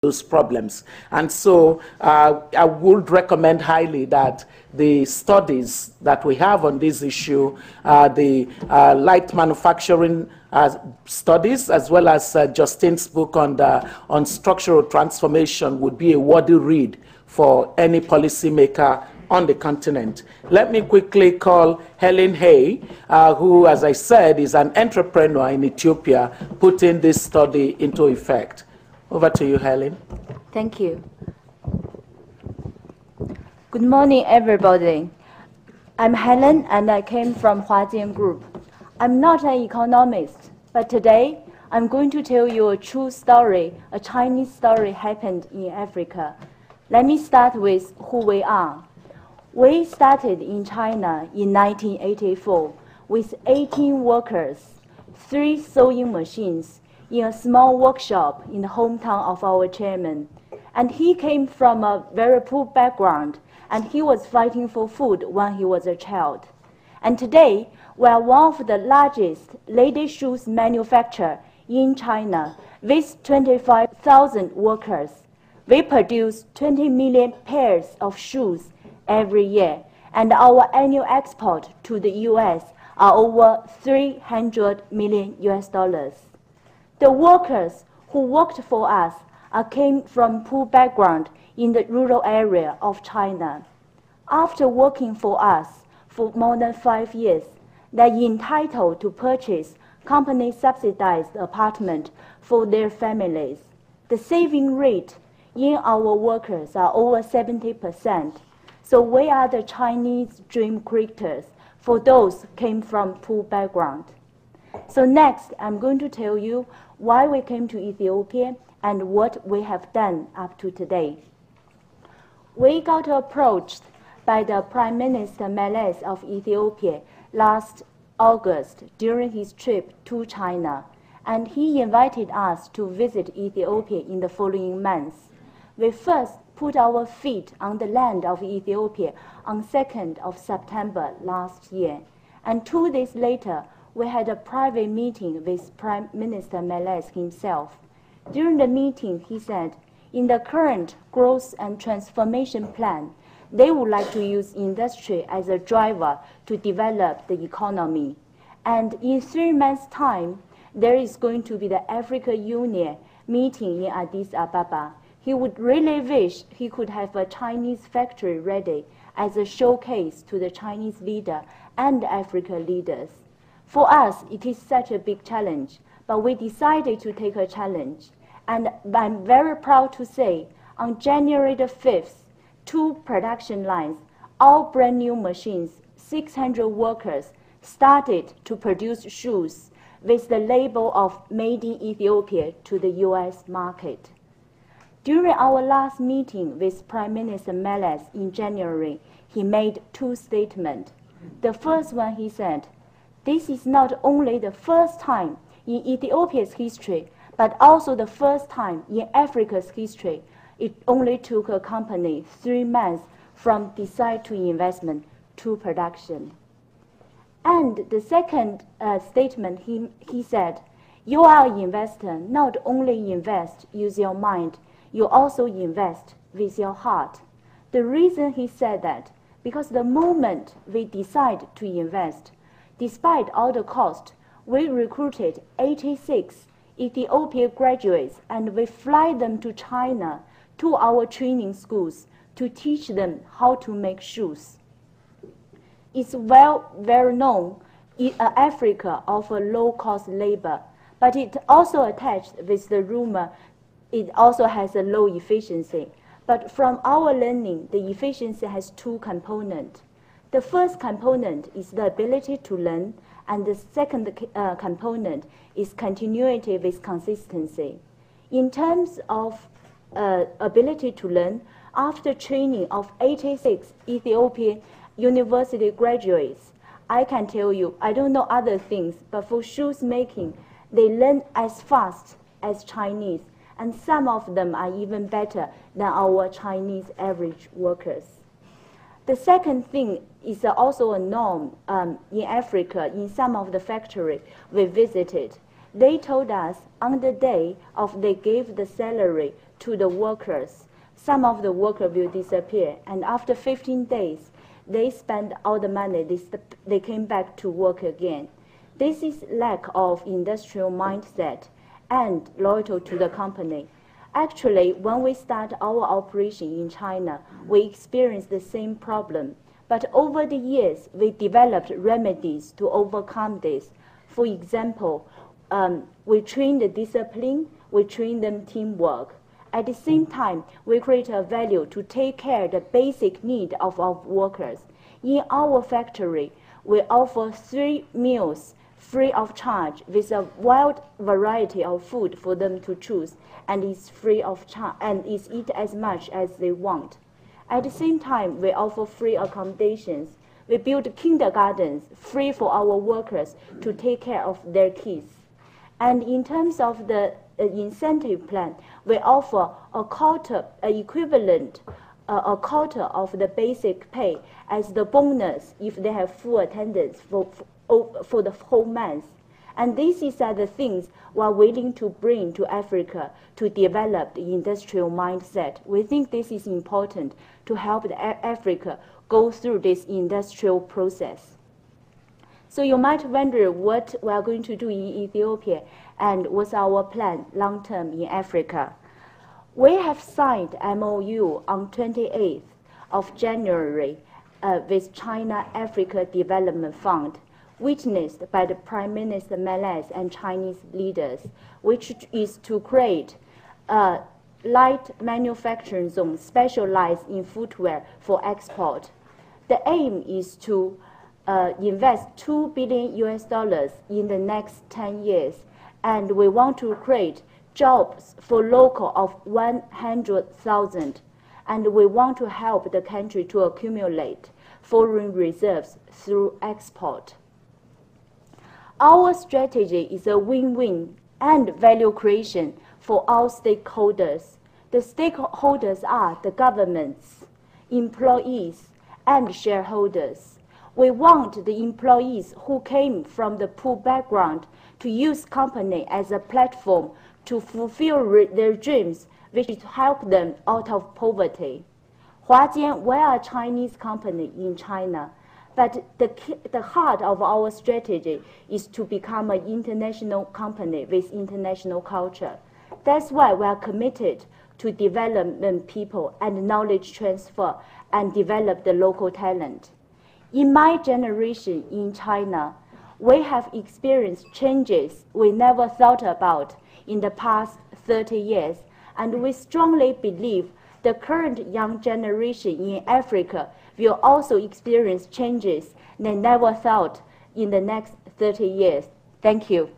those problems. And so I would recommend highly that the studies that we have on this issue, the light manufacturing studies, as well as Justine's book on structural transformation, would be a worthy read for any policymaker on the continent. Let me quickly call Helen Hay, who, as I said, is an entrepreneur in Ethiopia, putting this study into effect. Over to you, Helen. Thank you. Good morning, everybody. I'm Helen, and I came from Huajian Group. I'm not an economist, but today I'm going to tell you a true story, a Chinese story happened in Africa. Let me start with who we are. We started in China in 1984 with 18 workers, 3 sewing machines, in a small workshop in the hometown of our chairman. And he came from a very poor background, and he was fighting for food when he was a child. And today, we are one of the largest ladies' shoes manufacturers in China with 25,000 workers. We produce 20 million pairs of shoes every year, and our annual export to the US are over $300 million. The workers who worked for us came from poor background in the rural area of China. After working for us for more than 5 years, they are entitled to purchase company-subsidized apartment for their families. The saving rate in our workers are over 70%. So we are the Chinese dream creators for those who came from poor background. So next, I'm going to tell you why we came to Ethiopia and what we have done up to today. We got approached by the Prime Minister Meles of Ethiopia last August during his trip to China, and he invited us to visit Ethiopia in the following months. We first put our feet on the land of Ethiopia on 2nd of September last year, and 2 days later, we had a private meeting with Prime Minister Meles himself. During the meeting, he said, in the current growth and transformation plan, they would like to use industry as a driver to develop the economy. And in 3 months' time, there is going to be the Africa Union meeting in Addis Ababa. He would really wish he could have a Chinese factory ready as a showcase to the Chinese leader and Africa leaders. For us, it is such a big challenge, but we decided to take a challenge. And I'm very proud to say, on January the 5th, 2 production lines, all brand new machines, 600 workers, started to produce shoes with the label of Made in Ethiopia to the US market. During our last meeting with Prime Minister Meles in January, he made 2 statements. The first one, he said, this is not only the first time in Ethiopia's history, but also the first time in Africa's history. It only took a company 3 months from decide to investment to production. And the second statement, he said, you are an investor, not only invest use your mind, you also invest with your heart. The reason he said that, because the moment we decide to invest, despite all the cost, we recruited 86 Ethiopian graduates and we fly them to China, to our training schools, to teach them how to make shoes. It's very known in Africa offer low-cost labor, but it also attached with the rumor it also has a low efficiency. But from our learning, the efficiency has 2 components. The first component is the ability to learn, and the second component is continuity with consistency. In terms of ability to learn, after training of 86 Ethiopian university graduates, I can tell you, I don't know other things, but for shoes making, they learn as fast as Chinese, and some of them are even better than our Chinese average workers. The second thing is also a norm in Africa, in some of the factories we visited. They told us on the day of they gave the salary to the workers, some of the workers will disappear, and after 15 days, they spend all the money, they came back to work again. This is lack of industrial mindset and loyalty to the company. Actually, when we start our operation in China, we experienced the same problem. But over the years, we developed remedies to overcome this. For example, we train the discipline, we train them teamwork. At the same time, we create a value to take care of the basic need of our workers. In our factory, we offer 3 meals free of charge with a wide variety of food for them to choose, and it's free of charge and is eat as much as they want. At the same time, we offer free accommodations. We build kindergartens free for our workers to take care of their kids. And in terms of the incentive plan, we offer a quarter of the basic pay as the bonus if they have full attendance for the whole month. And these are the things we are willing to bring to Africa to develop the industrial mindset. We think this is important to help Africa go through this industrial process. So you might wonder what we are going to do in Ethiopia and what's our plan long-term in Africa. We have signed MOU on 28th of January with China Africa Development Fund, witnessed by the Prime Minister Meles and Chinese leaders, which is to create a light manufacturing zone specialized in footwear for export. The aim is to invest $2 billion in the next 10 years, and we want to create jobs for local of 100,000, and we want to help the country to accumulate foreign reserves through export. Our strategy is a win-win and value creation for all stakeholders. The stakeholders are the governments, employees, and shareholders. We want the employees who came from the poor background to use company as a platform to fulfill their dreams, which is to help them out of poverty. Huajian, we are a Chinese company in China, but the heart of our strategy is to become an international company with international culture. That's why we are committed to development people and knowledge transfer and develop the local talent. In my generation in China, we have experienced changes we never thought about in the past 30 years, and we strongly believe the current young generation in Africa will also experience changes they never thought in the next 30 years. Thank you.